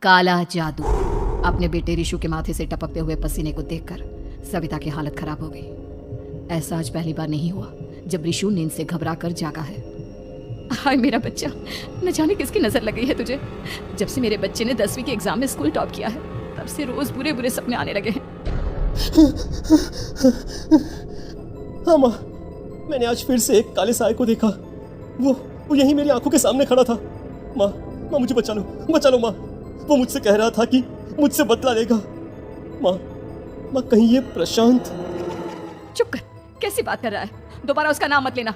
काला जादू। अपने बेटे रिशु के माथे से टपकते हुए पसीने को देखकर सविता की हालत खराब हो गई। ऐसा आज पहली बार नहीं हुआ जब रिशु नींद से घबरा कर जागा है। हाय मेरा बच्चा, न जाने किसकी नजर लग गई है तुझे। जब से मेरे बच्चे ने 10वीं के एग्जाम में स्कूल टॉप किया है तब से रोज बुरे बुरे सपने आने लगे हैं। हाँ माँ, मैंने आज फिर से एक काले साए को देखा। वो यहीं मेरी आंखों के सामने खड़ा था। माँ मुझे बचा लो माँ। वो मुझसे कह रहा था कि मुझसे बदला लेगा। माँ कहीं ये प्रशांत। चुप कर, कैसी बात कर रहा है? दोबारा उसका नाम मत लेना।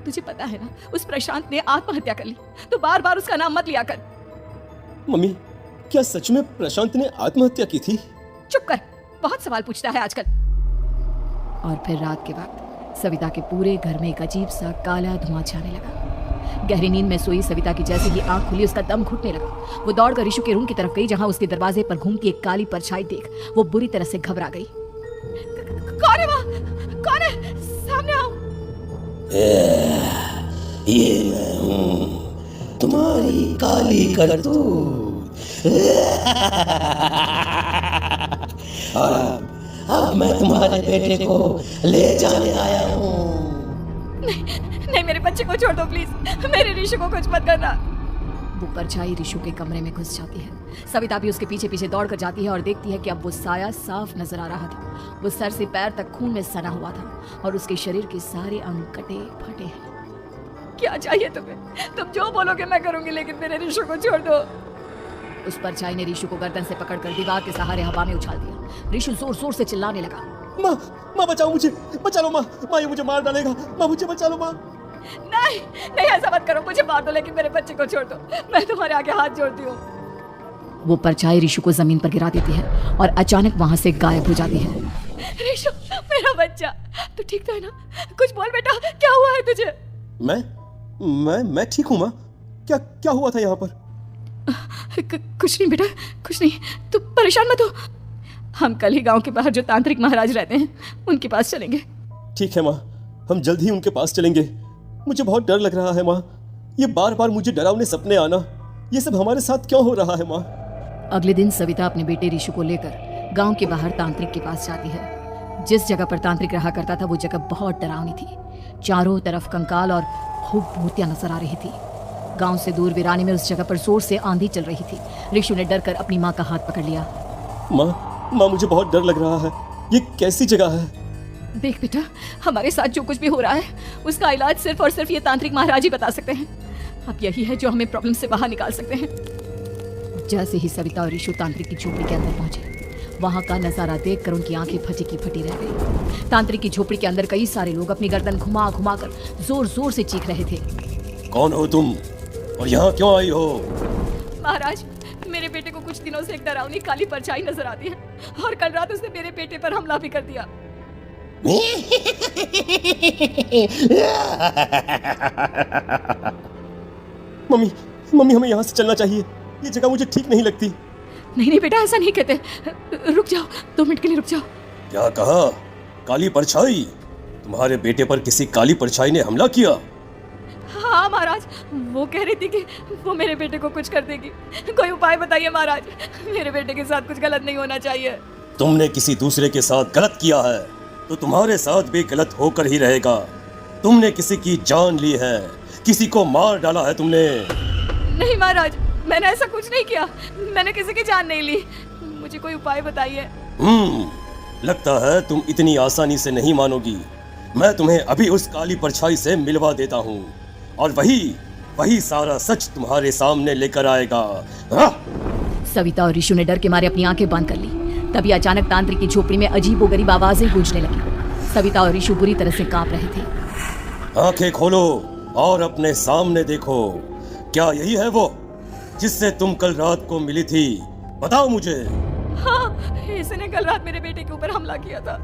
तुझे पता है ना उस प्रशांत ने आत्महत्या कर ली, तो बार बार उसका नाम मत लिया कर। मम्मी, क्या सच में प्रशांत ने आत्महत्या की थी? चुप कर, बहुत सवाल पूछता है आजकल। और फिर रात के वक्त सविता के पूरे घर में एक अजीब सा काला धुआं छाने लगा। गहरी नींद में सोई सविता की जैसे ही आंख खुली उसका दम घुटने लगा। वो दौड़कर रिशु के रूम की तरफ गई जहां उसके दरवाजे पर घूमती एक काली परछाई देख वो बुरी तरह से घबरा गई। कौन है वहाँ? कौन है? सामने आओ। ये मैं हूँ, तुम्हारी काली करतूत। अब मैं तुम्हारे बेटे को ले जाने आया हूँ। नहीं, मेरे बच्चे को छोड़ दो प्लीज। मेरे रिशु को कुछ मत करना। वो परछाई रिशु के कमरे में घुस जाती है। सविता भी उसके पीछे पीछे दौड़ कर जाती है और देखती है कि अब वो साया साफ नजर आ रहा था। वो सर से पैर तक खून में सना हुआ था और उसके शरीर के सारे अंग कटे फटे हैं। क्या चाहिए तुम्हें? तुम जो बोलोगे मैं करूंगी, लेकिन मेरे रिशु को छोड़ दो। उस परछाई ने रिशु को गर्दन से पकड़कर दीवार के सहारे हवा में उछाल दिया। रिशु जोर जोर से चिल्लाने लगा। माँ बचाओ मुझे, बचा लो माँ, ये मुझे मार डालेगा। माँ मुझे बचा लो माँ। नहीं, ऐसा मत करो, मुझे मार दो लेकिन मेरे बच्चे को छोड़ दो। मैं तुम्हारे आगे हाथ जोड़ती हूँ। वो परछाई रिशु को जमीन पर गिरा देती है और अचानक वहां से गायब हो जाती है। रिशु, मेरा बच्चा, तू ठीक तो है ना? कुछ बोल बेटा, क्या हुआ है तुझे? मैं ठीक हूँ माँ। क्या हुआ था यहाँ पर? कुछ नहीं बेटा, कुछ नहीं। तू परेशान मत हो। हम कल ही गांव के बाहर जो तांत्रिक महाराज रहते हैं उनके पास चलेंगे। ठीक है माँ, हम जल्द ही उनके पास चलेंगे। मुझे बहुत डर लग रहा है माँ। ये बार बार मुझे डरावने सपने आना, ये सब हमारे साथ क्यों हो रहा है माँ? अगले दिन सविता अपने बेटे रिशु को लेकर गांव के बाहर तांत्रिक के पास जाती है। जिस जगह पर तांत्रिक रहा करता था वो जगह बहुत डरावनी थी। चारों तरफ कंकाल और खूब भूतियां नजर आ रही थी। गांव से दूर वीरानी में उस जगह पर जोर से आंधी चल रही थी। रिशु ने डर कर अपनी माँ का हाथ पकड़ लिया। माँ मुझे बहुत डर लग रहा है। ये कैसी जगह है? देख बेटा, हमारे साथ जो कुछ भी हो रहा है उसका इलाज सिर्फ और सिर्फ ये तांत्रिक महाराज ही बता सकते हैं। अब यही है जो हमें प्रॉब्लम से बाहर निकाल सकते हैं। जैसे ही सविता और रिशु तांत्रिक की झोपड़ी के अंदर पहुंचे, वहां का नजारा देखकर उनकी आंखें फटी की फटी रह गई। तांत्रिक की झोपड़ी के अंदर कई सारे लोग अपनी गर्दन घुमा घुमा कर जोर जोर से चीख रहे थे। कौन हो तुम और यहाँ क्यों आई हो? महाराज, मेरे बेटे को कुछ दिनों से एक डरावनी काली परछाई नजर आती है और कल रात उसने मेरे बेटे पर हमला भी कर दिया। मम्मी हमें यहाँ से चलना चाहिए। ये जगह मुझे ठीक नहीं लगती। नहीं बेटा, ऐसा नहीं कहते। रुक जाओ, 2 मिनट के लिए रुक जाओ। क्या कहा? काली परछाई? तुम्हारे बेटे पर किसी काली परछाई ने हमला किया? हाँ महाराज, वो कह रही थी कि वो मेरे बेटे को कुछ कर देगी। कोई उपाय बताइए महाराज, मेरे बेटे के साथ कुछ गलत नहीं होना चाहिए। तुमने किसी दूसरे के साथ गलत किया है तो तुम्हारे साथ भी गलत होकर ही रहेगा। तुमने किसी की जान ली है, किसी को मार डाला है तुमने। नहीं महाराज, मैंने ऐसा कुछ नहीं किया। मैंने किसी की जान नहीं ली। मुझे कोई उपाय बताइए। लगता है तुम इतनी आसानी से नहीं मानोगी। मैं तुम्हें अभी उस काली परछाई से मिलवा देता हूँ और वही सारा सच तुम्हारे सामने लेकर आएगा। सविता और रिशु ने डर के मारे अपनी आंखें बंद कर ली। तभी अचानक तांत्रिक की झोपड़ी में अजीबोगरीब आवाजें गूंजने लगी। सविता और रिशु बुरी तरह से कांप रहे थे। आंखें खोलो और अपने सामने देखो। क्या यही है वो जिससे तुम कल रात को मिली थी? बताओ मुझे। हाँ, इसने कल रात मेरे बेटे के ऊपर हमला किया था।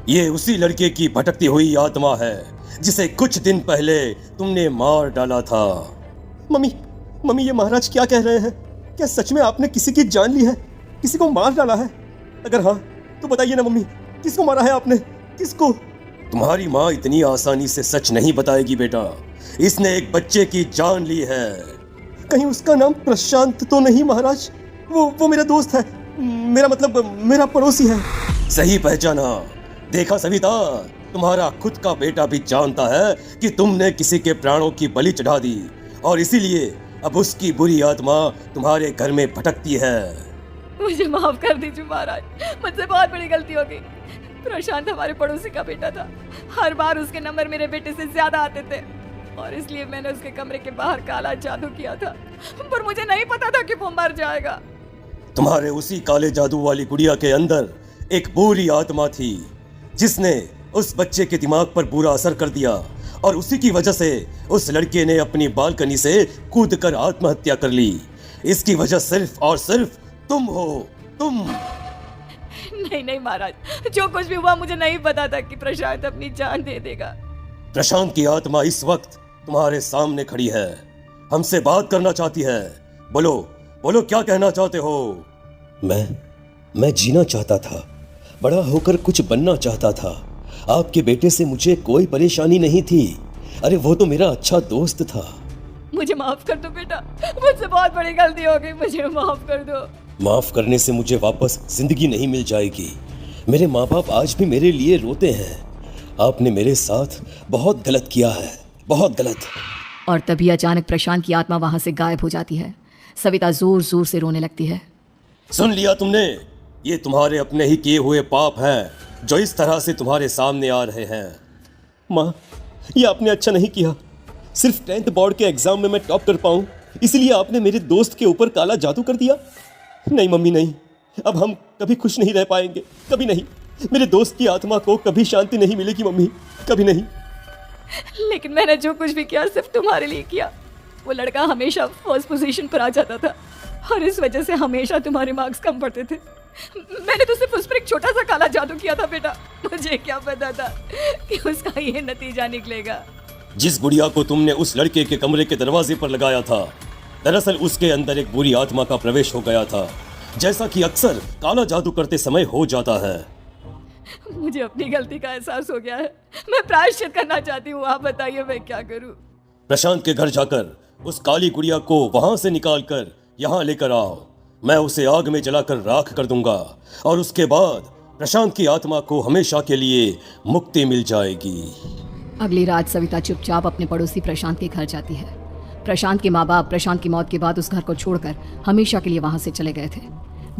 ये उसी लड़के की भटकती हुई आत्मा है जिसे कुछ दिन पहले तुमने मार डाला था। मम्मी ये महाराज क्या कह रहे हैं? क्या सच में आपने किसी की जान ली है, किसी को मार डाला है? अगर हाँ तो बताइए ना मम्मी, किसको मारा है आपने? किसको? तुम्हारी माँ इतनी आसानी से सच नहीं बताएगी बेटा। इसने एक बच्चे की जान ली है। कहीं उसका नाम प्रशांत तो नहीं महाराज? वो मेरा दोस्त है, मेरा मतलब मेरा पड़ोसी है। सही पहचाना। देखा सविता, तुम्हारा खुद का बेटा भी जानता है कि तुमने किसी के प्राणों की बलि चढ़ा दी और इसीलिए अब उसकी बुरी आत्मा तुम्हारे घर में भटकती है। मुझे माफ कर दीजिए महाराज, मुझसे बहुत बड़ी गलती हो गई। प्रशांत हमारे पड़ोसी का बेटा था, हर बार उसके नंबर मेरे बेटे से ज्यादा आते थे और इसलिए मैंने उसके कमरे के बाहर काला जादू किया था, पर मुझे नहीं पता था कि वो मर जाएगा। तुम्हारे उसी काले जादू वाली गुड़िया के अंदर एक बुरी आत्मा थी जिसने उस बच्चे के दिमाग पर बुरा असर कर दिया और उसी की वजह से उस लड़के ने अपनी बालकनी से कूदकर आत्महत्या कर ली। इसकी वजह सिर्फ और सिर्फ तुम हो, तुम। नहीं महाराज, जो कुछ भी हुआ मुझे नहीं पता था कि प्रशांत अपनी जान दे देगा। प्रशांत की आत्मा इस वक्त तुम्हारे सामने खड़ी है, हमसे बात करना चाहती है। बोलो बोलो, क्या कहना चाहते हो? मैं जीना चाहता था, बड़ा होकर कुछ बनना चाहता था। आपके बेटे से मुझे कोई परेशानी नहीं थी। अरे वो तो मेरा अच्छा दोस्त था। मुझे माफ कर दो बेटा, मुझसे बहुत बड़ी गलती हो गई, मुझे माफ कर दो। माफ करने से मुझे वापस जिंदगी नहीं मिल जाएगी। मेरे माँ बाप आज भी मेरे लिए रोते हैं। आपने मेरे साथ बहुत गलत किया है, बहुत गलत। और तभी अचानक प्रशांत की आत्मा वहां से गायब हो जाती है। सविता जोर जोर से रोने लगती है। सुन लिया तुमने? ये तुम्हारे अपने ही किए हुए पाप हैं जो इस तरह से तुम्हारे सामने आ रहे हैं। माँ, ये आपने अच्छा नहीं किया। सिर्फ 10th बोर्ड के एग्जाम में मैं टॉप कर पाऊं, इसलिए आपने मेरे दोस्त के ऊपर काला जादू कर दिया। नहीं मम्मी, नहीं, अब हम कभी खुश नहीं रह पाएंगे, कभी नहीं। मेरे दोस्त की आत्मा को कभी शांति नहीं मिलेगी मम्मी, कभी नहीं। लेकिन मैंने जो कुछ भी किया सिर्फ तुम्हारे लिए किया। वो लड़का हमेशा फर्स्ट पोजीशन पर आ जाता था और इस वजह से हमेशा तुम्हारे मार्क्स कम पड़ते थे। मैंने तो सिर्फ उस पर एक छोटा सा काला जादू किया था बेटा, मुझे क्या पता था कि उसका ये नतीजा निकलेगा। जिस गुड़िया को तुमने उस लड़के के कमरे के दरवाजे पर लगाया था, दरअसल उसके अंदर एक बुरी आत्मा का प्रवेश हो गया था, जैसा कि अक्सर काला जादू करते समय हो जाता है। मुझे अपनी गलती का एहसास हो गया है, मैं प्रायश्चित करना चाहती हूँ। आप बताइए मैं क्या करूँ? प्रशांत के घर जाकर उस काली गुड़िया को वहां से निकालकर यहाँ लेकर आओ। मैं उसे आग में जलाकर राख कर दूंगा और उसके बाद प्रशांत की आत्मा को हमेशा के लिए मुक्ति मिल जाएगी। अगली रात सविता चुपचाप अपने पड़ोसी प्रशांत के घर जाती है। प्रशांत के माँ बाप प्रशांत की मौत के बाद उस घर को छोड़कर हमेशा के लिए वहां से चले गए थे।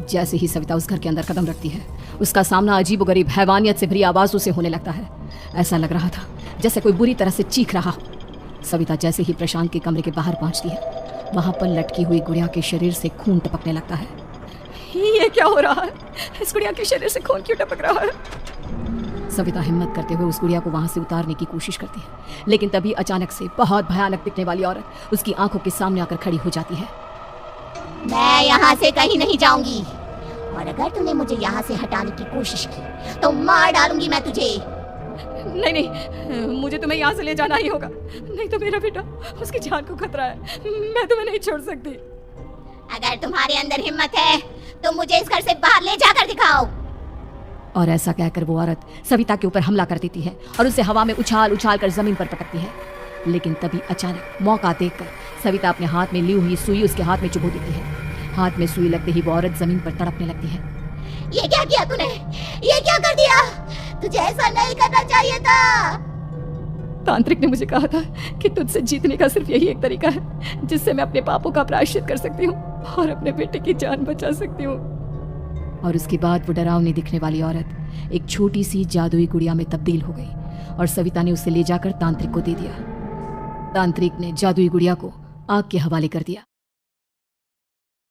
जैसे ही सविता उस घर के अंदर कदम रखती है, उसका सामना अजीबोगरीब हैवानियत से भरी आवाज़ों से होने लगता है। ऐसा लग रहा था जैसे कोई बुरी तरह से चीख रहा हो। सविता जैसे ही प्रशांत के कमरे के बाहर पहुंचती है, वहां पर लटकी हुई गुड़िया के शरीर से खून टपकने लगता है। ये क्या हो रहा है? इस गुड़िया के शरीर से खून क्यों टपक रहा है? सविता हिम्मत करते हुए उस गुड़िया को वहां से उतारने की कोशिश करती है, लेकिन तभी अचानक से बहुत भयानक दिखने वाली औरत उसकी आंखों के सामने आकर खड़ी हो जाती है। मैं यहाँ से कहीं नहीं जाऊंगी और अगर तूने मुझे यहाँ से हटाने की कोशिश की तो मार डालूंगी मैं तुझे। नहीं, मुझे तुम्हें यहाँ से ले जाना ही होगा, नहीं तो मेरा बेटा, उसकी जान को खतरा है। मैं तुम्हें नहीं छोड़ सकती। अगर तुम्हारे अंदर हिम्मत है तो मुझे इस घर से बाहर ले जाकर दिखाओ। और ऐसा कहकर वो औरत सविता के ऊपर हमला कर देती है और उसे हवा में उछाल उछाल कर जमीन पर पटकती है। लेकिन तभी अचानक मौका देखकर सविता अपने हाथ में ली हुई सुई उसके हाथ में चुभो देती है। हाथ में सुई लगते ही वो औरत जमीन पर तड़पने लगती है। ये क्या किया तूने? ये क्या कर दिया? तुझे ऐसा नहीं करना चाहिए था। तांत्रिक ने मुझे कहा था कि तुझसे जीतने का सिर्फ यही एक तरीका है जिससे मैं अपने पापों का प्रायश्चित कर सकती हूँ और अपने बेटे की जान बचा सकती हूँ। और उसके बाद वो डरावनी दिखने वाली औरत एक छोटी सी जादुई गुड़िया में तब्दील हो गई और सविता ने उसे ले जाकर तांत्रिक को दे दिया। तांत्रिक ने जादुई गुड़िया को आग के हवाले कर दिया।